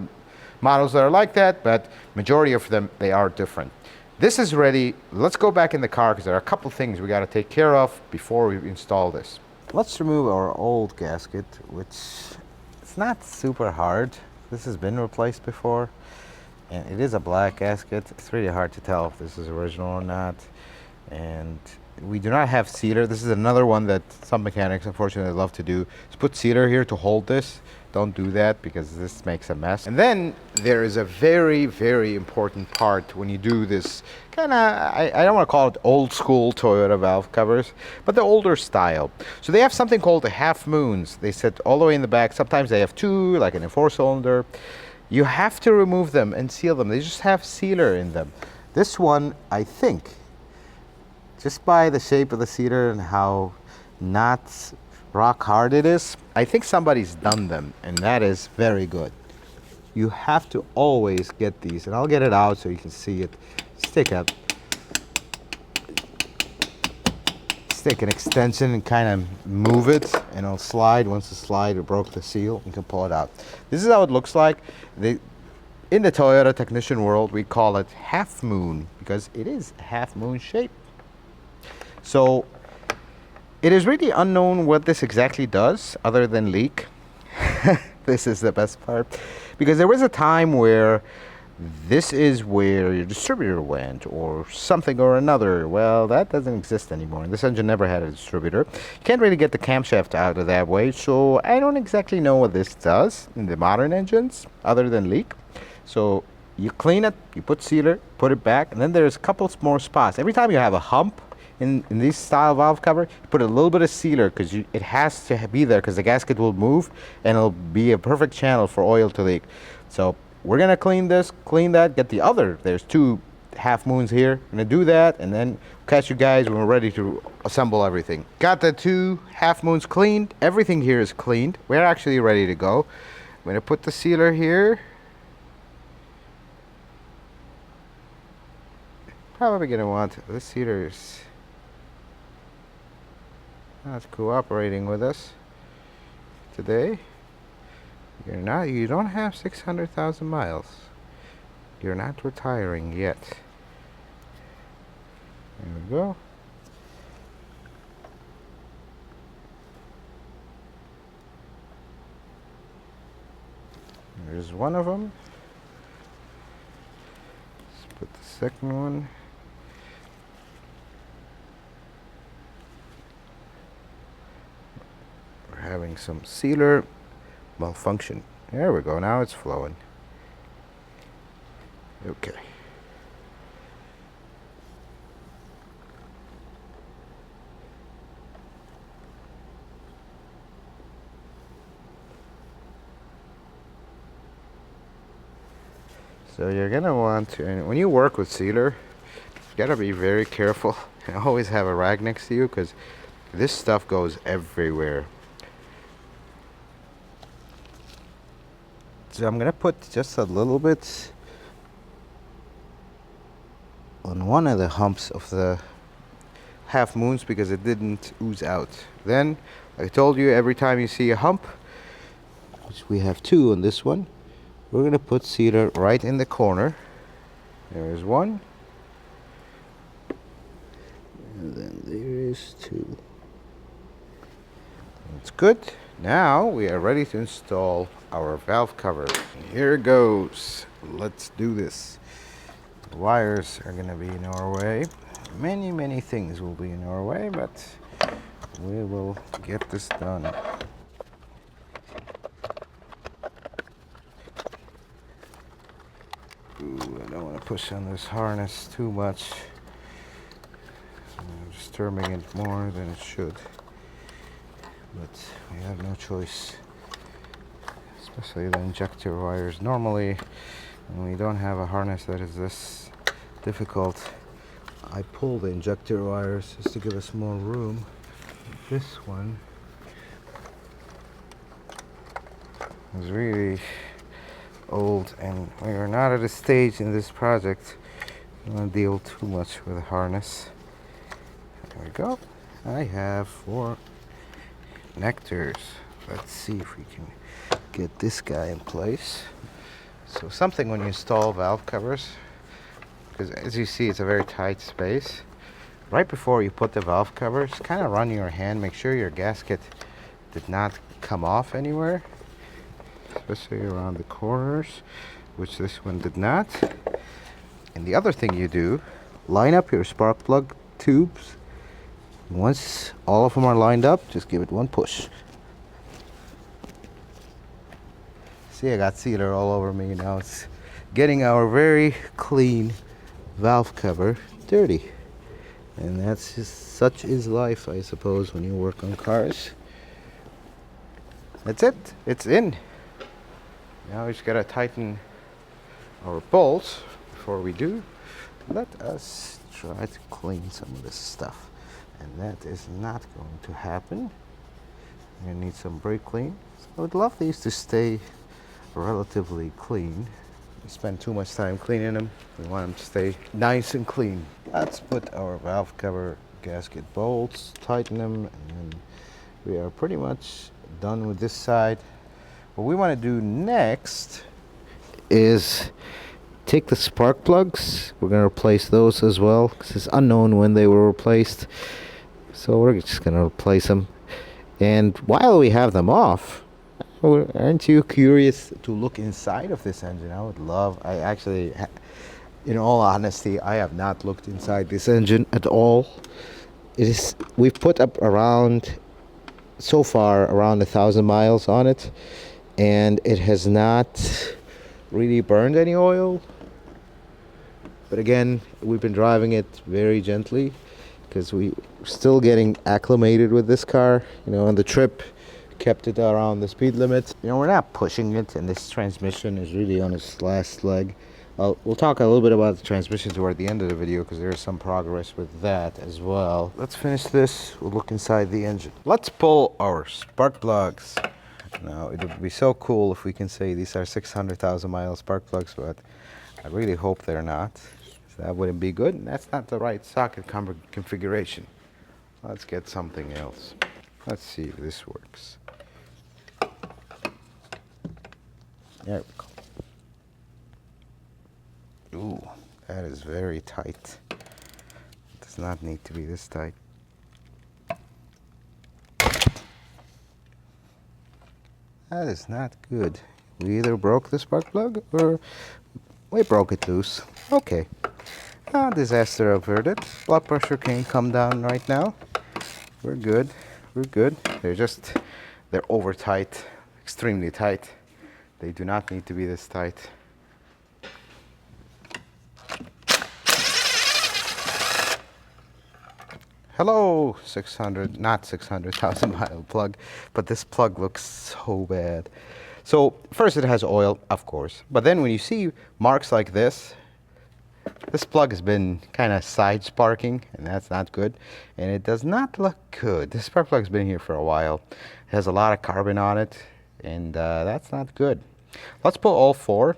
models that are like that, but majority of them, they are different. This is ready. Let's go back in the car because there are a couple things we got to take care of before we install this. Let's remove our old gasket, which it's not super hard. This has been replaced before, and it is a black gasket. It's really hard to tell if this is original or not. And we do not have sealer. This is another one that some mechanics unfortunately love to do, is put sealer here to hold this. Don't do that because this makes a mess. And then there is a very, very important part when you do this kind of, I don't want to call it old school Toyota valve covers, but the older style. So they have something called the half moons. They sit all the way in the back. Sometimes they have two, like in a 4-cylinder. You have to remove them and seal them. They just have sealer in them. This one, I think, just by the shape of the sealer and how not rock hard it is, I think somebody's done them, and that is very good. You have to always get these, and I'll get it out so you can see it. Stick take an extension and kind of move it, and it'll slide. Once the slide broke the seal, you can pull it out. This is how it looks like. In the Toyota technician world, we call it half moon because it is half moon shape. So it is really unknown what this exactly does other than leak. This is the best part, because there was a time where this is where your distributor went or something or another. Well, that doesn't exist anymore. This engine never had a distributor. You can't really get the camshaft out of that way, so I don't exactly know what this does in the modern engines other than leak. So you clean it, you put sealer, put it back, and then there's a couple more spots. Every time you have a hump in this style valve cover, you put a little bit of sealer because it has to be there because the gasket will move and it'll be a perfect channel for oil to leak. So we're gonna clean this, clean that, get the other. There's 2 half moons here. We're gonna do that and then catch you guys when we're ready to assemble everything. Got the 2 half moons cleaned. Everything here is cleaned. We're actually ready to go. I'm gonna put the sealer here. Probably gonna want this sealer is not cooperating with us today. You don't have 600,000 miles. You're not retiring yet. There we go. There's one of them. Let's put the second one. Having some sealer malfunction. There we go. Now it's flowing. Okay. So you're gonna want to, and when you work with sealer, you gotta be very careful and always have a rag next to you because this stuff goes everywhere. So I'm gonna put just a little bit on one of the humps of the half moons because it didn't ooze out. Then I told you, every time you see a hump, which we have 2 on this one, we're gonna put sealer right in the corner. There is 1, and then there is 2. That's good. Now we are ready to install our valve cover. Here it goes. Let's do this. The wires are gonna be in our way. Many things will be in our way, but we will get this done. Ooh, I don't want to push on this harness too much. I'm disturbing it more than it should. But we have no choice, especially the injector wires. Normally, when we don't have a harness that is this difficult, I pull the injector wires just to give us more room. This one is really old, and we are not at a stage in this project we want to deal too much with a harness. There we go. I have 4 connectors. Let's see if we can get this guy in place. So something when you install valve covers, because as you see it's a very tight space, right before you put the valve covers, kind of run your hand, make sure your gasket did not come off anywhere, especially around the corners, which this one did not. And the other thing you do, line up your spark plug tubes. Once all of them are lined up, just give it one push. See, I got sealer all over me now. It's getting our very clean valve cover dirty. And that's just, such is life, I suppose, when you work on cars. That's it. It's in. Now we just gotta tighten our bolts. Before we do, let us try to clean some of this stuff. And that is not going to happen. You're gonna need some brake clean. So I would love these to stay relatively clean. We spend too much time cleaning them. We want them to stay nice and clean. Let's put our valve cover gasket bolts, tighten them, and we are pretty much done with this side. What we want to do next is take the spark plugs. We're going to replace those as well because it's unknown when they were replaced. So we're just going to replace them. And while we have them off, aren't you curious to look inside of this engine? I actually, in all honesty, I have not looked inside this engine at all. We've put up around, so far, around 1,000 miles on it, and it has not really burned any oil. But again, we've been driving it very gently because we're still getting acclimated with this car. On the trip, kept it around the speed limit. We're not pushing it, and this transmission is really on its last leg. We'll talk a little bit about the transmission toward the end of the video because there's some progress with that as well. Let's finish this. We'll look inside the engine. Let's pull our spark plugs. Now, it would be so cool if we can say these are 600,000 mile spark plugs, but I really hope they're not. So that wouldn't be good, and that's not the right socket configuration. Let's get something else. Let's see if this works. There we go. Ooh, that is very tight. It does not need to be this tight. That is not good. We either broke the spark plug or we broke it loose. Okay. Disaster averted. Blood pressure can come down right now. We're good. We're good. They're over tight, extremely tight. They do not need to be this tight. Hello, 600,000 mile plug, but this plug looks so bad. So first it has oil, of course, but then when you see marks like this plug has been kind of side sparking, and that's not good, and it does not look good. This spark plug's been here for a while. It has a lot of carbon on it, and that's not good. Let's pull all four,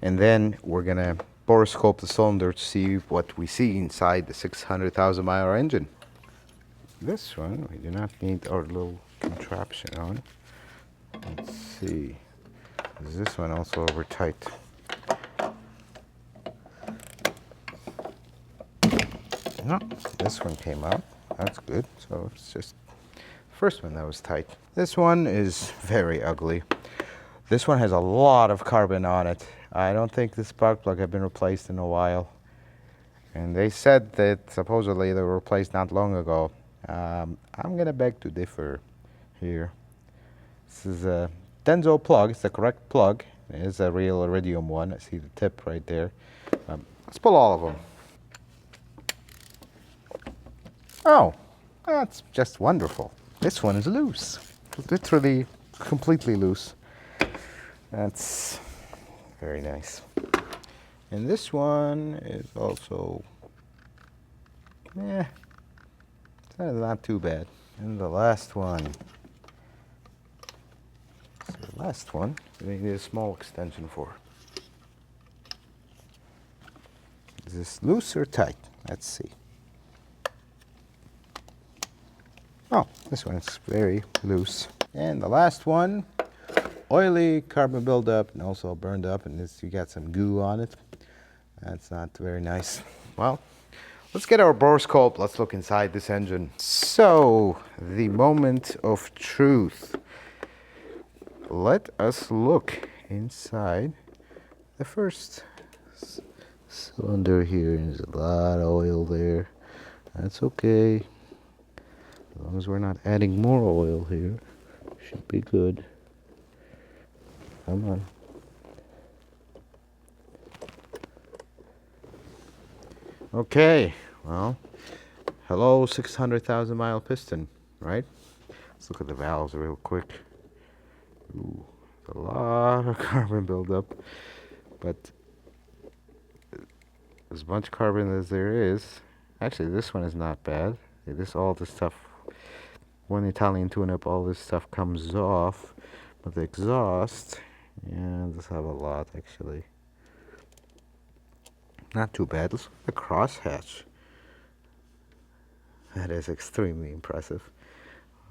and then we're gonna borescope the cylinder to see what we see inside the 600,000 mile engine. This one, we do not need our little contraption on. Let's see. Is this one also over tight? No, this one came out. That's good. So it's just first one that was tight. This one is very ugly. This one has a lot of carbon on it. I don't think this spark plug had been replaced in a while. And they said that supposedly they were replaced not long ago. I'm gonna beg to differ here. This is a Denso plug. It's the correct plug. It is a real iridium one. I see the tip right there. Let's pull all of them. Oh, that's just wonderful. This one is loose. Literally completely loose. That's very nice. And this one is also, it's not too bad. And the last one. So the last one, we need a small extension for. Is this loose or tight? Let's see. Oh, this one is very loose. And the last one, oily, carbon buildup, and also burned up, and you got some goo on it. That's not very nice. Well, let's get our borescope. Let's look inside this engine. So, the moment of truth. Let us look inside the first cylinder here. There's a lot of oil there. That's okay. As long as we're not adding more oil here, should be good. Come on. Okay, well, hello 600,000 mile piston, right? Let's look at the valves real quick. Ooh, a lot of carbon buildup, but as much carbon as there is, actually this one is not bad. All this stuff, one Italian tune-up, all this stuff comes off, but the exhaust, yeah, does have a lot actually. Not too bad. Let's look at the crosshatch. That is extremely impressive.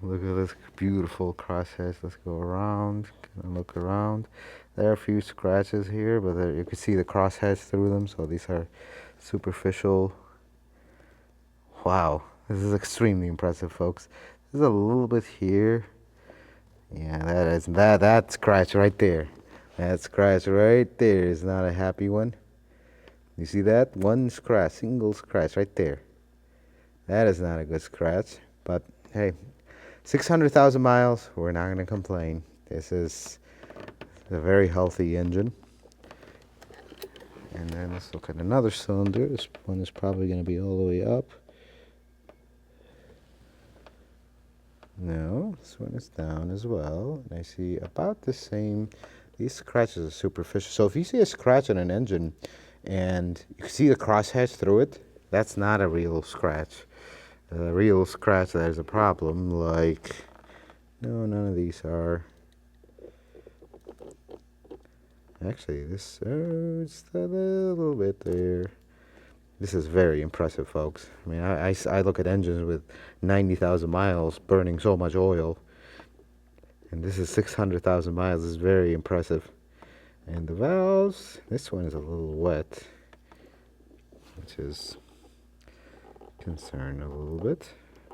Look at this beautiful crosshatch. Let's go around, kind of look around. There are a few scratches here, but there, you can see the crosshatch through them, so these are superficial. Wow, this is extremely impressive, folks. There's a little bit here. Yeah, that scratch right there. That scratch right there is not a happy one. You see that? One scratch, single scratch right there. That is not a good scratch, but hey, 600,000 miles, we're not going to complain. This is a very healthy engine. And then let's look at another cylinder. This one is probably going to be all the way up. No, this one is down as well. And I see about the same. These scratches are superficial. So if you see a scratch on an engine and you can see the crosshatch through it, that's not a real scratch. A real scratch, there's a problem. Like, no, none of these are. Actually, this hurts a little bit there. This is very impressive, folks. I mean, I look at engines with 90,000 miles burning so much oil, and this is 600,000 miles. This is very impressive. And the valves, this one is a little wet, which is concern a little bit,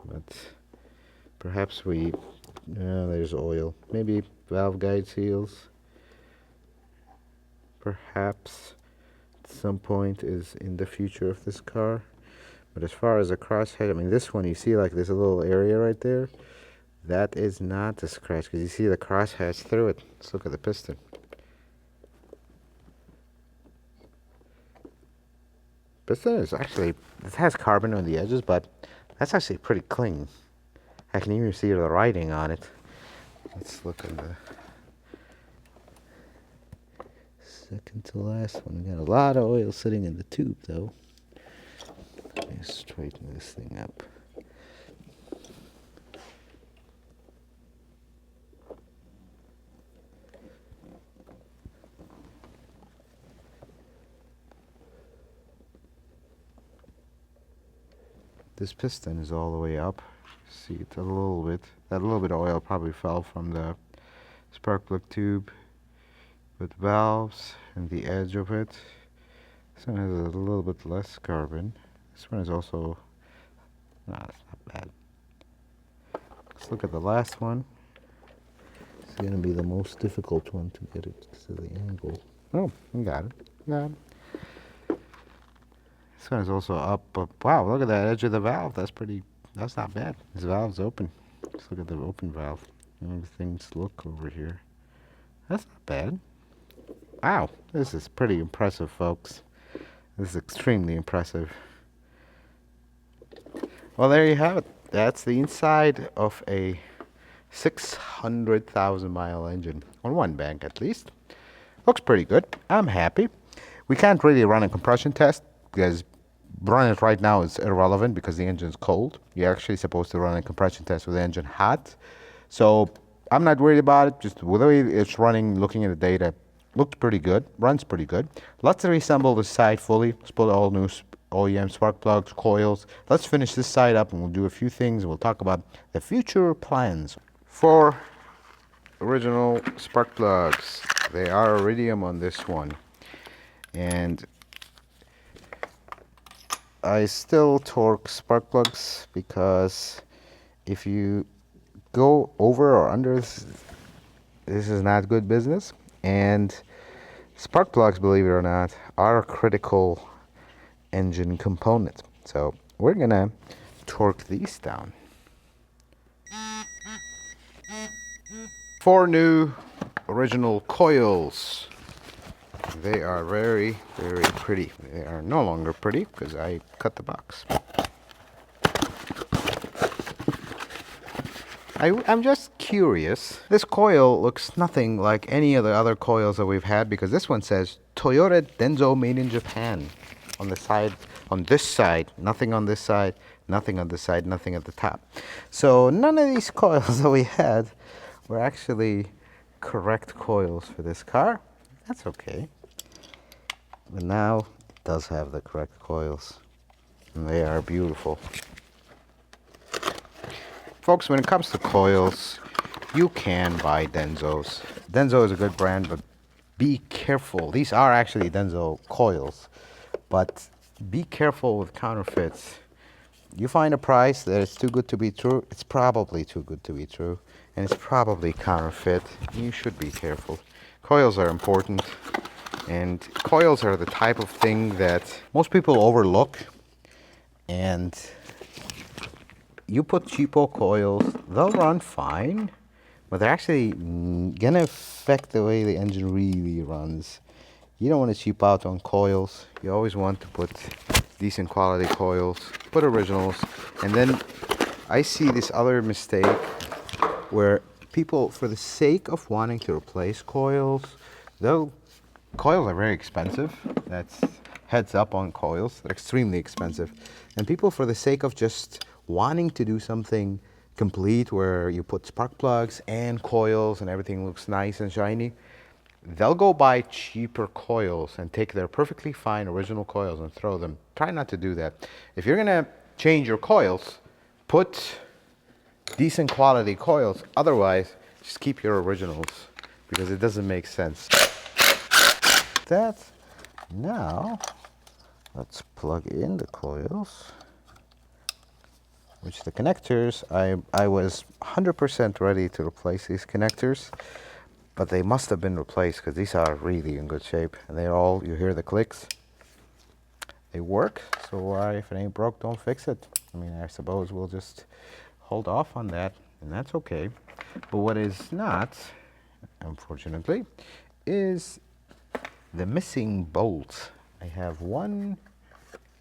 but perhaps there's oil. Maybe valve guide seals. Perhaps at some point is in the future of this car. But as far as the crosshead, I mean, this one, you see like there's a little area right there. That is not a scratch because you see the crosshatch through it. Let's look at the piston. Piston is actually, it has carbon on the edges, but that's actually pretty clean. I can even see the writing on it. Let's look at the second to last one. We got a lot of oil sitting in the tube though. Let me straighten this thing up. This piston is all the way up. See it a little bit. That little bit of oil probably fell from the spark plug tube. With valves and the edge of it. This one has a little bit less carbon. This one is also, it's not bad. Let's look at the last one. It's going to be the most difficult one to get it to the angle. Oh, we got it. Got it. This one is also up, but wow, look at that edge of the valve. That's not bad. This valve's open. Let's look at the open valve. Things look over here. That's not bad. Wow, this is pretty impressive, folks. This is extremely impressive. Well, there you have it. That's the inside of a 600,000 mile engine, on one bank at least. Looks pretty good. I'm happy. We can't really run a compression test because running it right now is irrelevant because the engine's cold. You're actually supposed to run a compression test with the engine hot. So I'm not worried about it. Just the way it's running, looking at the data, looked pretty good, runs pretty good. Let's reassemble the side fully. Let's put all new OEM spark plugs, coils. Let's finish this side up and we'll do a few things. We'll talk about the future plans. For original spark plugs, they are iridium on this one. And I still torque spark plugs because if you go over or under, this is not good business. And spark plugs, believe it or not, are a critical engine component. So we're gonna torque these down. 4 new original coils. They are very, very pretty. They are no longer pretty because I cut the box. I'm just curious. This coil looks nothing like any of the other coils that we've had because this one says Toyota Denso made in Japan on the side, on this side, nothing on this side, nothing on this side, nothing at the top. So none of these coils that we had were actually correct coils for this car. That's okay. But now it does have the correct coils and they are beautiful. Folks, when it comes to coils, you can buy Densos. Denso is a good brand, but be careful. These are actually Denso coils, but be careful with counterfeits. You find a price that is too good to be true, it's probably too good to be true, and it's probably counterfeit. You should be careful. Coils are important, and coils are the type of thing that most people overlook, and you put cheapo coils, they'll run fine, but they're actually gonna affect the way the engine really runs. You don't want to cheap out on coils. You always want to put decent quality coils, put originals. And then I see this other mistake where people, for the sake of wanting to replace coils, though coils are very expensive, that's heads up on coils, they're extremely expensive. And people, for the sake of just wanting to do something complete where you put spark plugs and coils and everything looks nice and shiny, they'll go buy cheaper coils and take their perfectly fine original coils and throw them. Try not to do that. If you're gonna change your coils, put decent quality coils. Otherwise, just keep your originals because it doesn't make sense. That. Now, let's plug in the coils. Which the connectors, I was 100% ready to replace these connectors. But they must have been replaced because these are really in good shape. And they're all, you hear the clicks. They work, so why, if it ain't broke, don't fix it. I mean, I suppose we'll just hold off on that, and that's okay. But what is not, unfortunately, is the missing bolts. I have 1,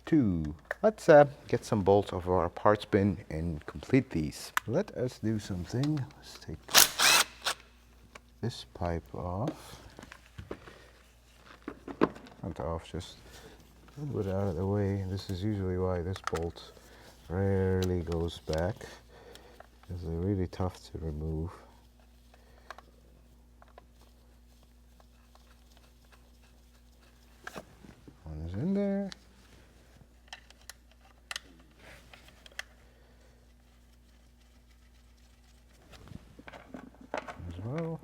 2. Let's get some bolts of our parts bin and complete these. Let us do something. Let's take this pipe off. Not off, just a little bit out of the way. This is usually why this bolt rarely goes back, because they're really tough to remove. One is in there. As well.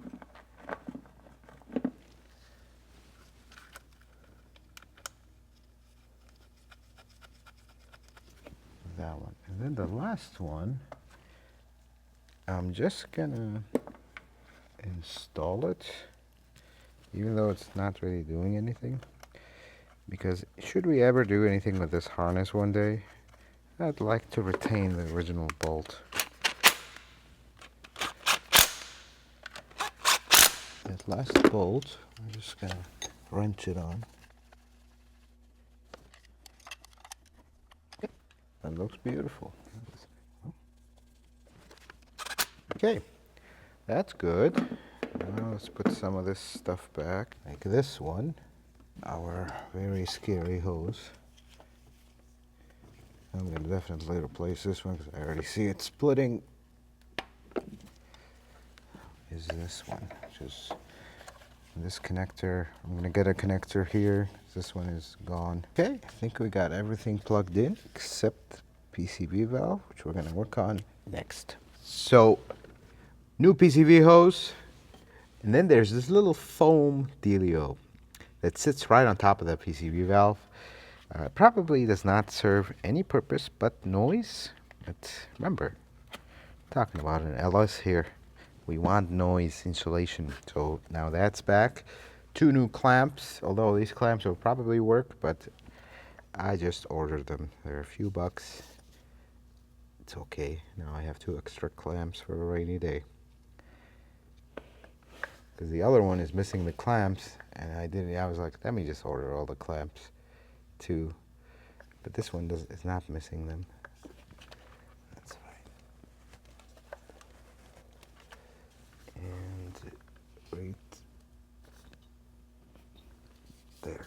That one. And then the last one, I'm just gonna install it, even though it's not really doing anything, because should we ever do anything with this harness one day, I'd like to retain the original bolt. That last bolt, I'm just gonna wrench it on. That looks beautiful. Okay, that's good. Now let's put some of this stuff back, like this one, our very scary hose. I'm gonna definitely replace this one because I already see it splitting. Is this one, which is this connector. I'm gonna get a connector here. This one is gone. Okay, I think we got everything plugged in except PCV valve, which we're gonna work on next. So, new PCV hose, and then there's this little foam dealio that sits right on top of the PCV valve. Probably does not serve any purpose but noise. But remember, talking about an LS here. We want noise insulation. So now that's back. 2 new clamps, although these clamps will probably work, but I just ordered them. They're a few bucks. It's okay. Now I have 2 extra clamps for a rainy day. Because the other one is missing the clamps, and I was like, let me just order all the clamps too. But this one is not missing them. That's fine. And right there.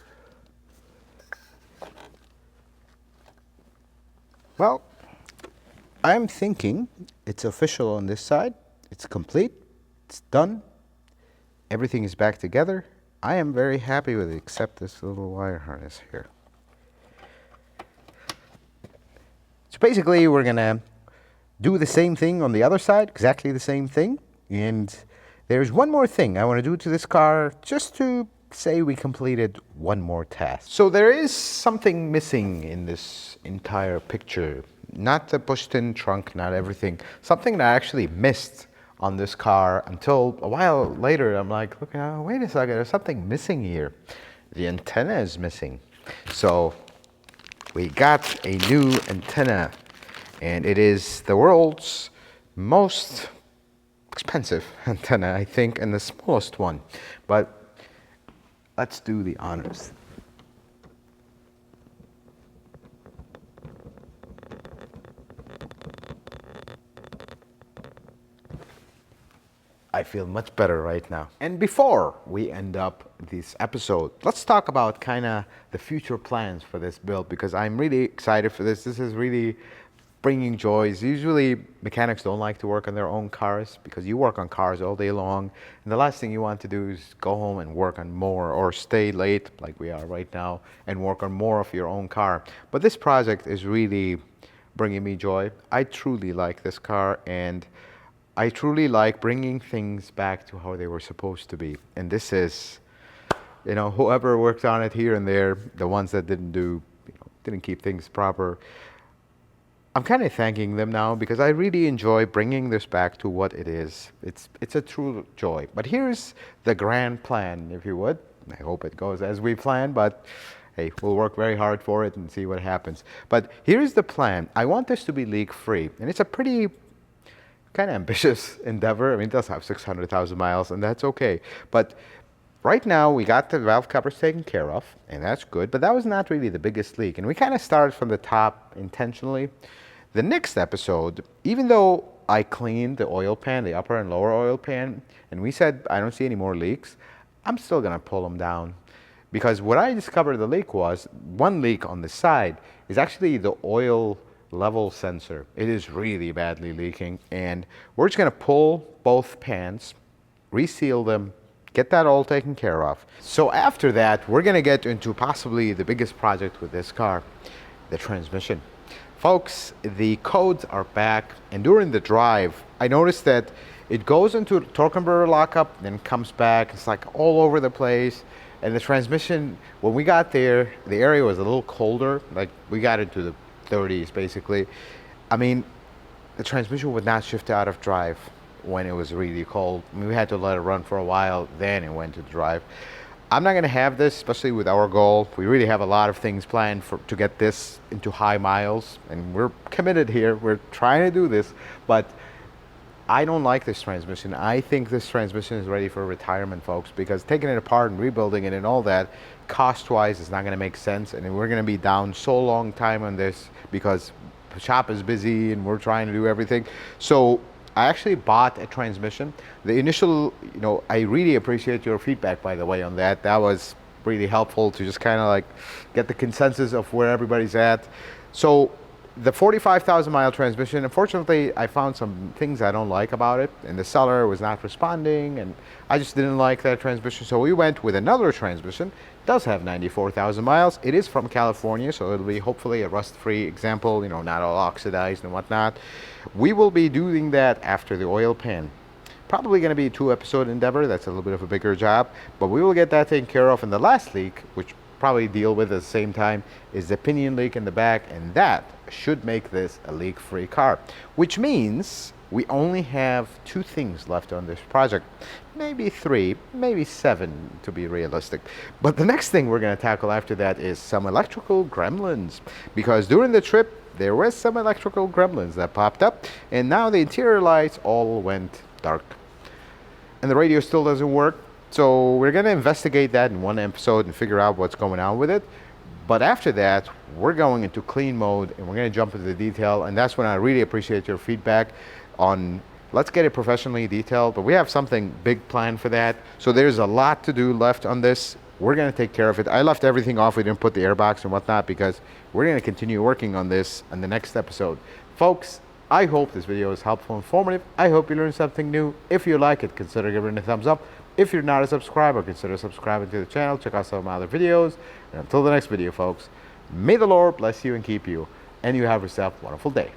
Well, I'm thinking it's official on this side. It's complete. It's done. Everything is back together. I am very happy with it, except this little wire harness here. So basically, we're gonna do the same thing on the other side, exactly the same thing. And there's one more thing I want to do to this car just to say we completed one more task. So there is something missing in this entire picture. Not the pushed-in trunk, not everything. Something that I actually missed on this car until a while later. I'm like, look, wait a second, there's something missing here. The antenna is missing. So we got a new antenna, and it is the world's most expensive antenna, I think, and the smallest one. But let's do the honors. I feel much better right now. And before we end up this episode, let's talk about kind of the future plans for this build, because I'm really excited for this. This is really bringing joys. Usually mechanics don't like to work on their own cars because you work on cars all day long, and the last thing you want to do is go home and work on more, or stay late like we are right now and work on more of your own car. But this project is really bringing me joy. I truly like this car, and I truly like bringing things back to how they were supposed to be. And this is, you know, whoever worked on it here and there, the ones that didn't do, didn't keep things proper, I'm kind of thanking them now, because I really enjoy bringing this back to what it is. It's a true joy. But here's the grand plan, if you would. I hope it goes as we plan, but hey, we'll work very hard for it and see what happens. But here's the plan. I want this to be leak-free, and it's a pretty kind of ambitious endeavor. I mean, it does have 600,000 miles, and that's okay. But right now, we got the valve covers taken care of, and that's good. But that was not really the biggest leak, and we kind of started from the top intentionally. The next episode, even though I cleaned the oil pan, the upper and lower oil pan, and we said I don't see any more leaks, I'm still going to pull them down. Because what I discovered the leak was, one leak on the side is actually the oil level sensor. It is really badly leaking, and we're just going to pull both pans, reseal them, get that all taken care of. So after that, we're going to get into possibly the biggest project with this car, the transmission. Folks, the codes are back, and during the drive, I noticed that it goes into torque converter lockup, then comes back. It's like all over the place. And the transmission, when we got there, the area was a little colder. Like, we got into the 30s, basically. I mean, the transmission would not shift out of drive when it was really cold. I mean, we had to let it run for a while, then it went to drive. I'm not going to have this, especially with our goal. We really have a lot of things planned to get this into high miles, and we're committed here. We're trying to do this, but I don't like this transmission. I think this transmission is ready for retirement, folks, because taking it apart and rebuilding it and all that, cost-wise, is not going to make sense, and we're going to be down so long time on this because the shop is busy and we're trying to do everything. So I actually bought a transmission. The initial, I really appreciate your feedback, by the way, on that. That was really helpful to just kind of like get the consensus of where everybody's at. So the 45,000 mile transmission, unfortunately, I found some things I don't like about it, and the seller was not responding, and I just didn't like that transmission. So we went with another transmission. It does have 94,000 miles. It is from California, so it'll be hopefully a rust-free example, not all oxidized and whatnot. We will be doing that after the oil pan. Probably going to be a 2-episode endeavor. That's a little bit of a bigger job, but we will get that taken care of. And the last leak, which probably deal with at the same time, is the pinion leak in the back, and that should make this a leak-free car, which means we only have 2 things left on this project. Maybe 3, maybe 7 to be realistic. But the next thing we're going to tackle after that is some electrical gremlins, because during the trip there was some electrical gremlins that popped up, and now the interior lights all went dark and the radio still doesn't work. So we're going to investigate that in one episode and figure out what's going on with it. But after that, we're going into clean mode, and we're going to jump into the detail. And that's when I really appreciate your feedback on, let's get it professionally detailed. But we have something big planned for that. So there's a lot to do left on this. We're going to take care of it. I left everything off. We didn't put the airbox and whatnot because we're going to continue working on this in the next episode. Folks, I hope this video is helpful and informative. I hope you learned something new. If you like it, consider giving it a thumbs up. If you're not a subscriber, consider subscribing to the channel. Check out some of my other videos. And until the next video, folks, may the Lord bless you and keep you, and you have yourself a wonderful day.